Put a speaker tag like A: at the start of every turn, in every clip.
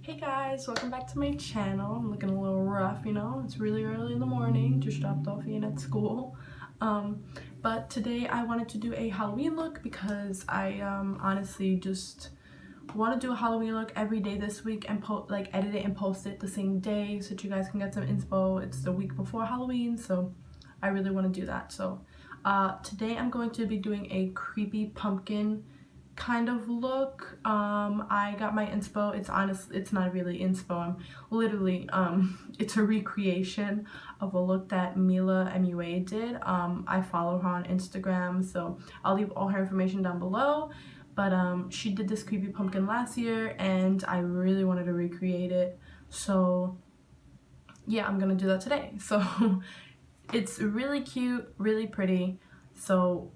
A: Hey guys, welcome back to my channel. I'm looking a little rough, you know, it's really early in the morning, just dropped off Ian at school. But today I wanted to do a Halloween look because I honestly just want to do a Halloween look every day this week and edit it and post it the same day so that you guys can get some inspo. It's the week before Halloween, so I really want to do that. So today I'm going to be doing a creepy pumpkin kind of look. I got my inspo. It's not really inspo. I'm literally it's a recreation of a look that Mila MUA did. I follow her on Instagram, so I'll leave all her information down below. But she did this creepy pumpkin last year and I really wanted to recreate it, so yeah, I'm gonna do that today. So it's really cute, really pretty. So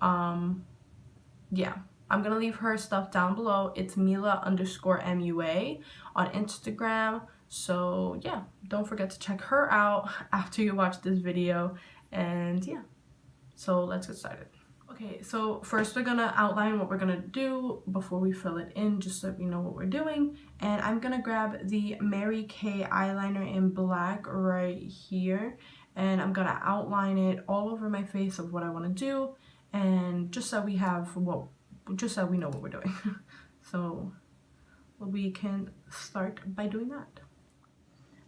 A: yeah, I'm gonna leave her stuff down below. It's Mila_MUA on Instagram. So yeah, don't forget to check her out after you watch this video. And yeah, so let's get started. Okay, so first we're gonna outline what we're gonna do before we fill it in, just so we know what we're doing. And I'm gonna grab the Mary Kay eyeliner in black right here, and I'm gonna outline it all over my face of what I want to do, and just so we know what we're doing. So we can start by doing that.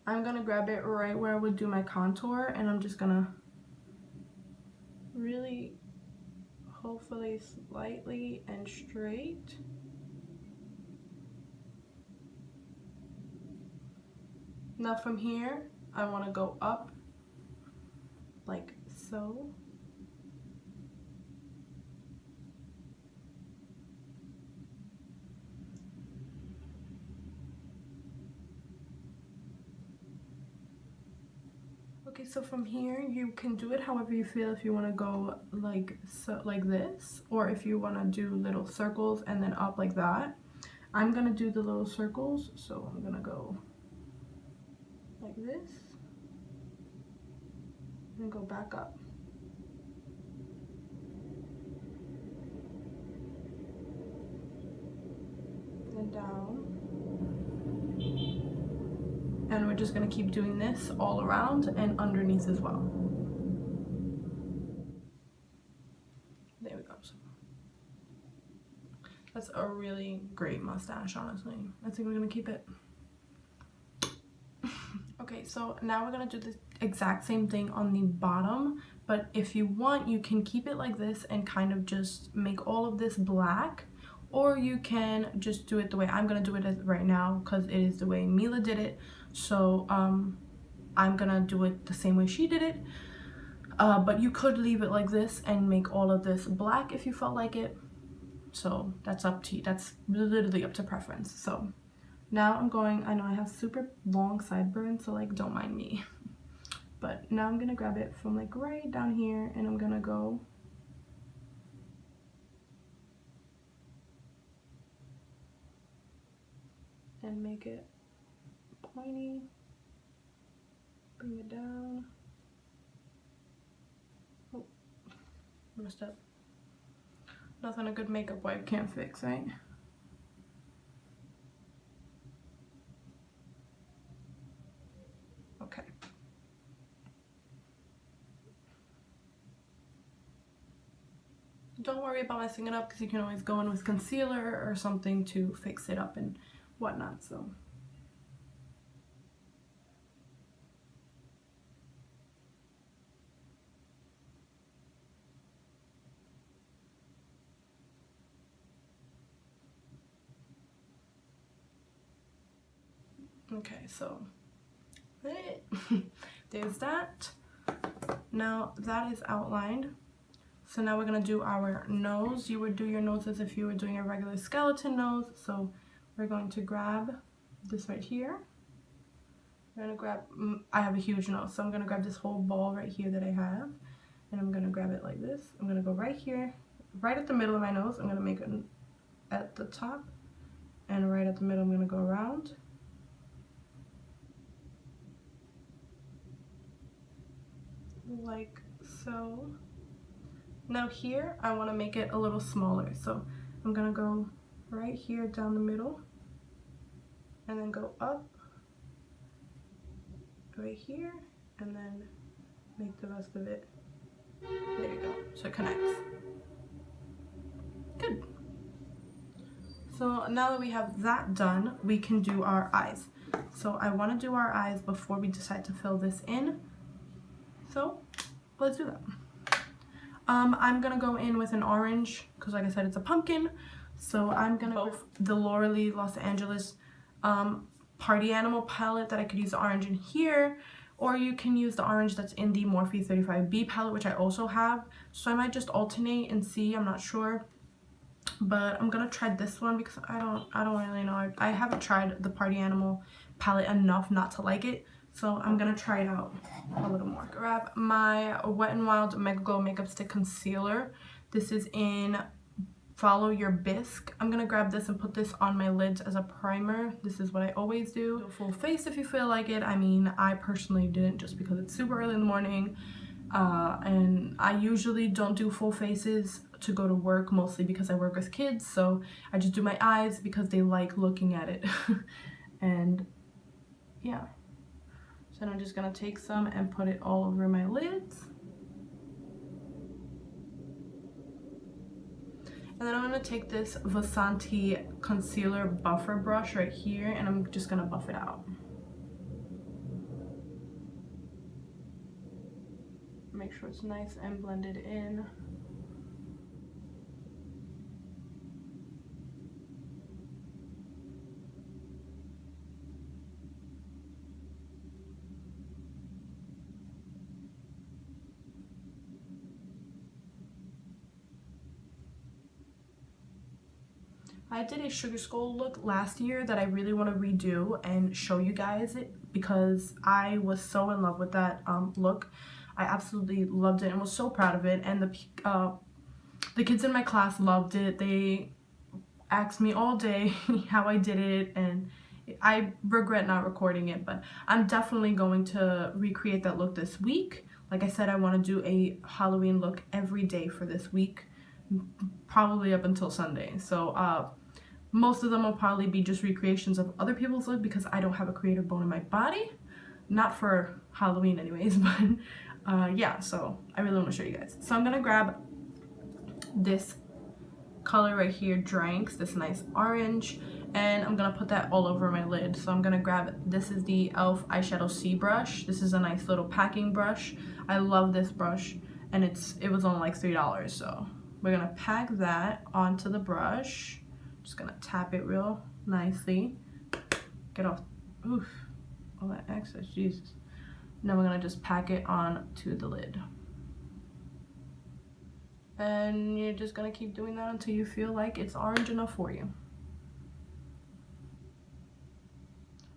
A: I'm gonna grab it right where I would do my contour, and I'm just gonna really, hopefully slightly and straight. Now from here, I want to go up like so. Okay, so from here you can do it however you feel. If you want to go like so, like this, or if you want to do little circles and then up like that. I'm gonna do the little circles, so I'm gonna go like this and go back up. And down. And we're just gonna keep doing this all around and underneath as well. There we go. So that's a really great mustache, honestly. I think we're gonna keep it. Okay, so now we're gonna do the exact same thing on the bottom, but if you want, you can keep it like this and kind of just make all of this black, or you can just do it the way I'm gonna do it right now, because it is the way Mila did it. So I'm gonna do it the same way she did it, but you could leave it like this and make all of this black if you felt like it. So that's up to you. That's literally up to preference. So now I know I have super long sideburns, so like don't mind me. But now I'm gonna grab it from like right down here, and I'm gonna go and make it pointy, bring it down. Oh, messed up. Nothing a good makeup wipe can't fix, right? Okay. Don't worry about messing it up, because you can always go in with concealer or something to fix it up and whatnot. So okay, so there's that. Now that is outlined. So now we're gonna do our nose. You would do your nose as if you were doing a regular skeleton nose. So we're going to grab this right here. I'm gonna grab, I have a huge nose, so I'm gonna grab this whole ball right here that I have, and I'm gonna grab it like this. I'm gonna go right here, right at the middle of my nose. I'm gonna make it at the top, and right at the middle I'm gonna go around. Like so. Now here I want to make it a little smaller, so I'm gonna go right here down the middle and then go up right here, and then make the rest of it. There you go, so it connects. Good. So now that we have that done, we can do our eyes. So I want to do our eyes before we decide to fill this in. So let's do that. I'm gonna go in with an orange because, like I said, it's a pumpkin. So I'm gonna go the Laura Lee Los Angeles Party Animal palette that I could use the orange in here, or you can use the orange that's in the Morphe 35B palette, which I also have. So I might just alternate and see. I'm not sure. But I'm gonna try this one because I don't really know. I haven't tried the Party Animal palette enough not to like it, so I'm gonna try it out a little more. Grab my Wet n Wild Mega Glow Makeup Stick Concealer. This is in Follow Your Bisque. I'm gonna grab this and put this on my lids as a primer. This is what I always do. Do a full face if you feel like it. I mean, I personally didn't just because it's super early in the morning. And I usually don't do full faces to go to work, mostly because I work with kids, so I just do my eyes because they like looking at it. And yeah, so I'm just gonna take some and put it all over my lids, and then I'm gonna take this Vasanti concealer buffer brush right here, and I'm just gonna buff it out. Make sure it's nice and blended in. I did a Sugar Skull look last year that I really want to redo and show you guys it because I was so in love with that look. I absolutely loved it and was so proud of it, and the kids in my class loved it. They asked me all day how I did it, and I regret not recording it, but I'm definitely going to recreate that look this week. Like I said, I want to do a Halloween look every day for this week, probably up until Sunday. So most of them will probably be just recreations of other people's look because I don't have a creative bone in my body. Not for Halloween anyways, but yeah, so I really want to show you guys. So I'm gonna grab this color right here, Dranks, this nice orange, and I'm gonna put that all over my lid. So I'm gonna grab, this is the e.l.f. eyeshadow C brush. This is a nice little packing brush. I love this brush, and it was only like $3, so we're gonna pack that onto the brush. Just gonna tap it real nicely. Get off, oof, all that excess, Jesus. Now we're gonna just pack it onto the lid. And you're just gonna keep doing that until you feel like it's orange enough for you.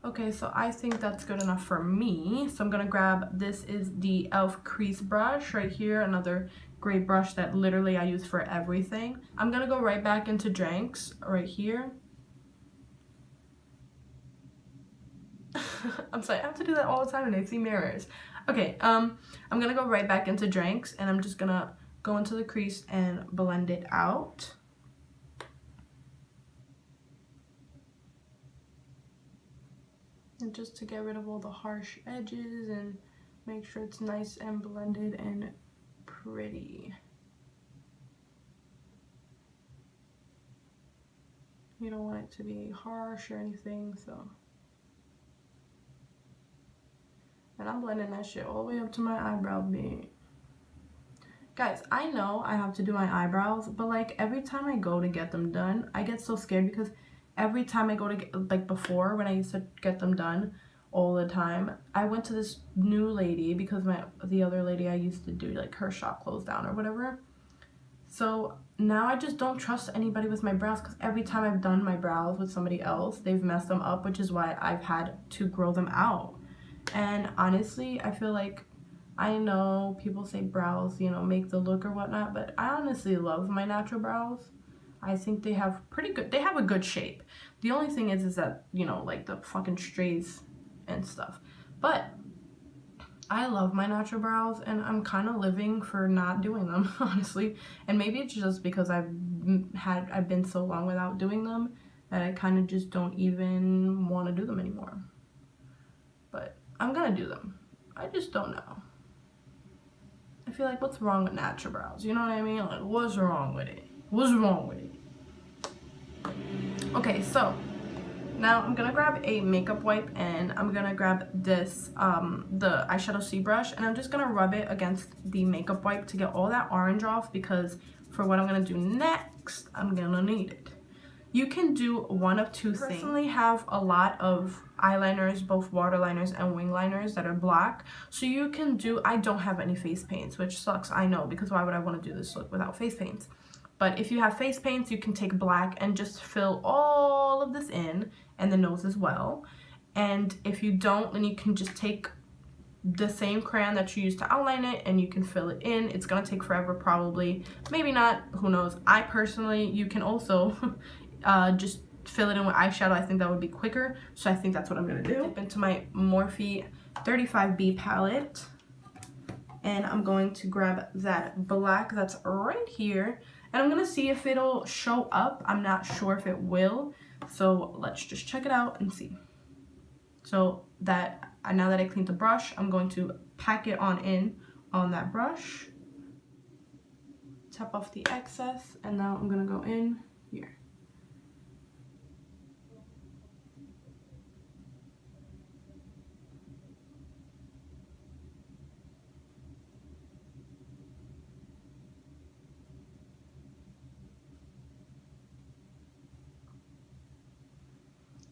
A: Okay, so I think that's good enough for me. So I'm gonna grab, this is the e.l.f. crease brush right here, another great brush that literally I use for everything. I'm gonna go right back into Dranks right here. I'm sorry, I have to do that all the time and I see mirrors. Okay, I'm gonna go right back into Dranks, and I'm just gonna go into the crease and blend it out. And just to get rid of all the harsh edges and make sure it's nice and blended and pretty. You don't want it to be harsh or anything, so. And I'm blending that shit all the way up to my eyebrow bead. Guys, I know I have to do my eyebrows, but like every time I go to get them done, I get so scared because every time I go to get, like before when I used to get them done all the time, I went to this new lady because the other lady I used to do, like, her shop closed down or whatever. So now I just don't trust anybody with my brows because every time I've done my brows with somebody else, they've messed them up, which is why I've had to grow them out. And honestly, I feel like, I know people say brows, you know, make the look or whatnot, but I honestly love my natural brows. I think they have they have a good shape. The only thing is that, you know, like the fucking strays and stuff. But I love my natural brows, and I'm kind of living for not doing them, honestly. And maybe it's just because I've been so long without doing them that I kind of just don't even want to do them anymore. But I'm gonna do them. I just don't know. I feel like, what's wrong with natural brows? You know what I mean? Like, what's wrong with it? What's wrong with it? Okay, so now I'm gonna grab a makeup wipe and I'm gonna grab this, the eyeshadow C brush, and I'm just gonna rub it against the makeup wipe to get all that orange off, because for what I'm gonna do next, I'm gonna need it. You can do one of two things. I personally have a lot of eyeliners, both waterliners and wing liners that are black. So you can do, I don't have any face paints, which sucks, I know, because why would I want to do this look without face paints? But if you have face paints, you can take black and just fill all of this in, and the nose as well. And if you don't, then you can just take the same crayon that you use to outline it and you can fill it in. It's gonna take forever probably, maybe not, who knows. I personally, you can also just fill it in with eyeshadow. I think that would be quicker, so I think that's what I'm gonna do. Dip into my Morphe 35B palette, and I'm going to grab that black that's right here, and I'm gonna see if it'll show up. I'm not sure if it will, so let's just check it out and see. So that, now that I cleaned the brush, I'm going to pack it on in on that brush, tap off the excess, and now I'm gonna go in here.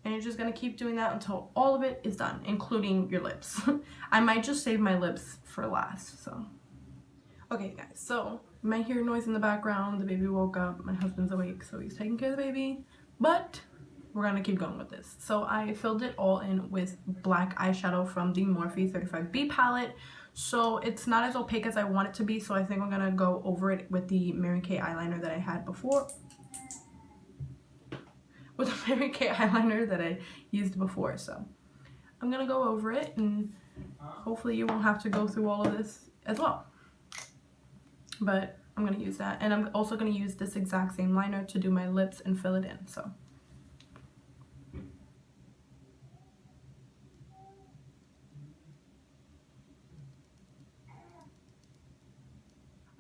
A: And you're just gonna keep doing that until all of it is done, including your lips. I might just save my lips for last, so. Okay guys, so you might hear noise in the background. The baby woke up, my husband's awake, so he's taking care of the baby. But we're gonna keep going with this. So I filled it all in with black eyeshadow from the Morphe 35B palette. So it's not as opaque as I want it to be, so I think I'm gonna go over it with the Mary Kay eyeliner that I had before. With a Mary Kay eyeliner that I used before, so I'm gonna go over it, and hopefully you won't have to go through all of this as well. But I'm gonna use that, and I'm also gonna use this exact same liner to do my lips and fill it in, so.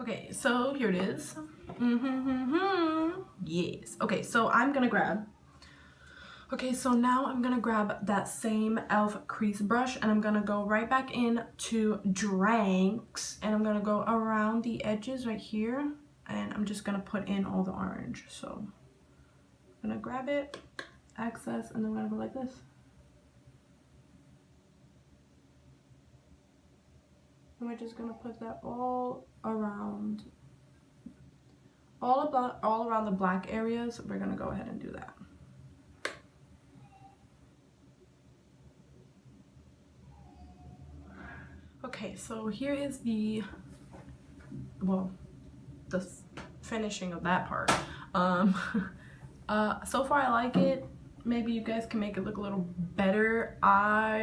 A: Okay, so here it is. Yes. Okay, so I'm gonna grab, okay, so now I'm gonna grab that same e.l.f. crease brush, and I'm gonna go right back in to Dranks, and I'm gonna go around the edges right here, and I'm just gonna put in all the orange. So I'm gonna grab it, access, and then I'm gonna go like this. And we're just gonna put that all around the black areas. We're gonna go ahead and do that. Okay, so here is the, well, the finishing of that part. So far I like it. Maybe you guys can make it look a little better. I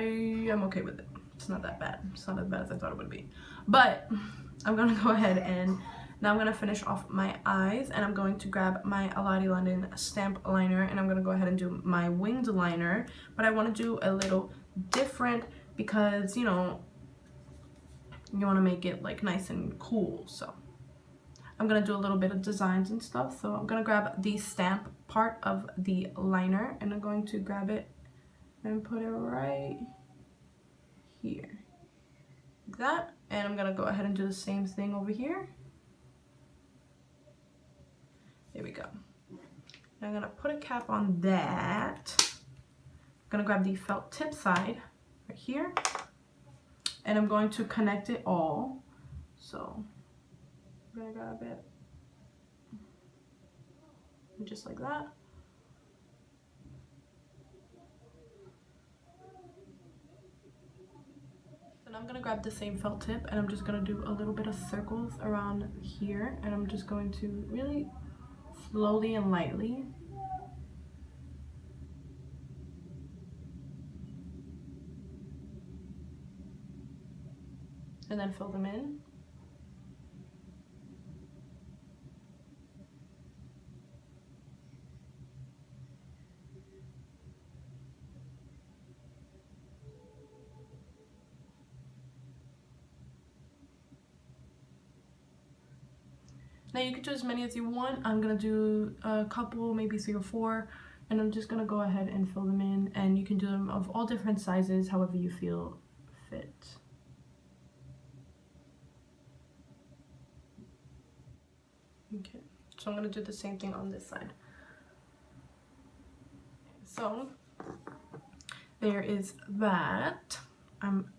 A: am okay with it. It's not that bad. It's not as bad as I thought it would be. But I'm gonna go ahead and now I'm gonna finish off my eyes, and I'm going to grab my Alati London stamp liner, and I'm gonna go ahead and do my winged liner. But I want to do a little different because, you know, you want to make it like nice and cool. So I'm gonna do a little bit of designs and stuff. So I'm gonna grab the stamp part of the liner, and I'm going to grab it and put it right here, like that. And I'm gonna go ahead and do the same thing over here. There we go. And I'm gonna put a cap on that. I'm gonna grab the felt tip side right here, and I'm going to connect it all. So I'm gonna grab it just like that. Then I'm gonna grab the same felt tip, and I'm just gonna do a little bit of circles around here, and I'm just going to really slowly and lightly. And then fill them in. Now you can do as many as you want. I'm gonna do a couple, maybe 3 or 4, and I'm just gonna go ahead and fill them in, and you can do them of all different sizes, however you feel fit. Okay, so I'm gonna do the same thing on this side. So there is that. I'm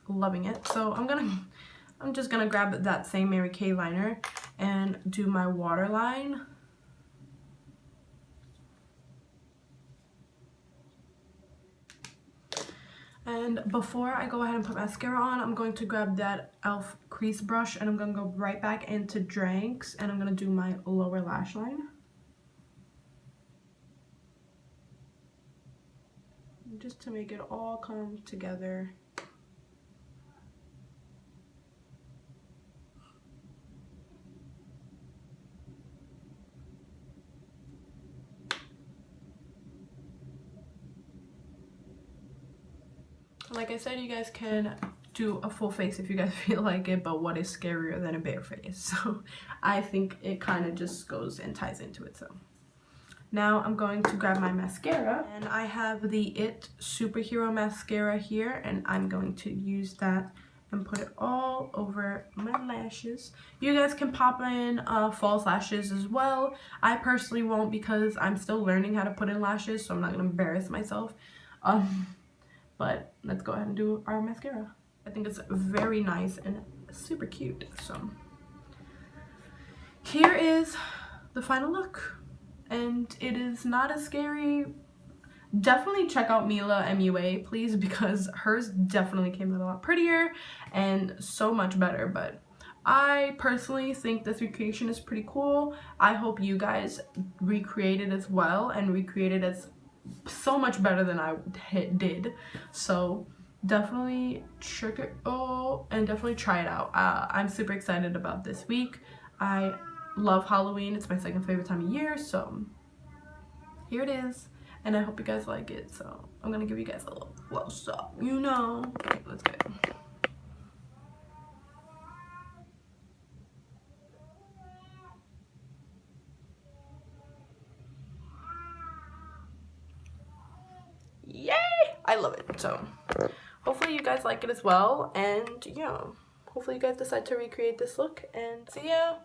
A: loving it. So I'm just gonna grab that same Mary Kay liner and do my waterline. And before I go ahead and put mascara on, I'm going to grab that e.l.f. crease brush and I'm gonna go right back into Dranks and I'm gonna do my lower lash line. Just to make it all come together. Like I said, you guys can do a full face if you guys feel like it, but what is scarier than a bare face? So I think it kind of just goes and ties into it. So now I'm going to grab my mascara, and I have the IT Superhero Mascara here, and I'm going to use that and put it all over my lashes. You guys can pop in false lashes as well. I personally won't because I'm still learning how to put in lashes, so I'm not going to embarrass myself. But let's go ahead and do our mascara. I think it's very nice and super cute. So here is the final look, and it is not as scary. Definitely check out Mila MUA, please, because hers definitely came out a lot prettier and so much better. But I personally think this recreation is pretty cool. I hope you guys recreate it as well and recreate it as so much better than I did. So definitely check it out and definitely try it out. I'm super excited about this week. I love Halloween. It's my second favorite time of year, so here it is, and I hope you guys like it. So I'm gonna give you guys a little close up, you know. Okay, let's get it. Yay! I love it. So hopefully you guys like it as well, and yeah, hopefully you guys decide to recreate this look. And so yeah,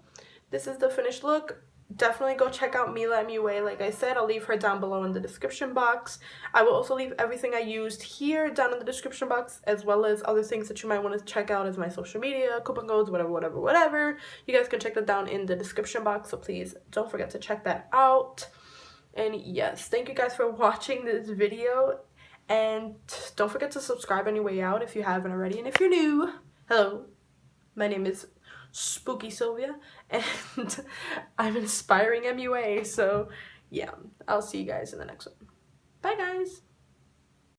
A: this is the finished look. Definitely go check out Mila MUA. Like I said, I'll leave her down below in the description box. I will also leave everything I used here down in the description box, as well as other things that you might want to check out as my social media, coupon codes, whatever. You guys can check that down in the description box, so please don't forget to check that out. And yes, thank you guys for watching this video, and don't forget to subscribe on your way out if you haven't already. And if you're new, hello, my name is Spooky Sylvia, and I'm inspiring MUA. So yeah, I'll see you guys in the next one. Bye guys.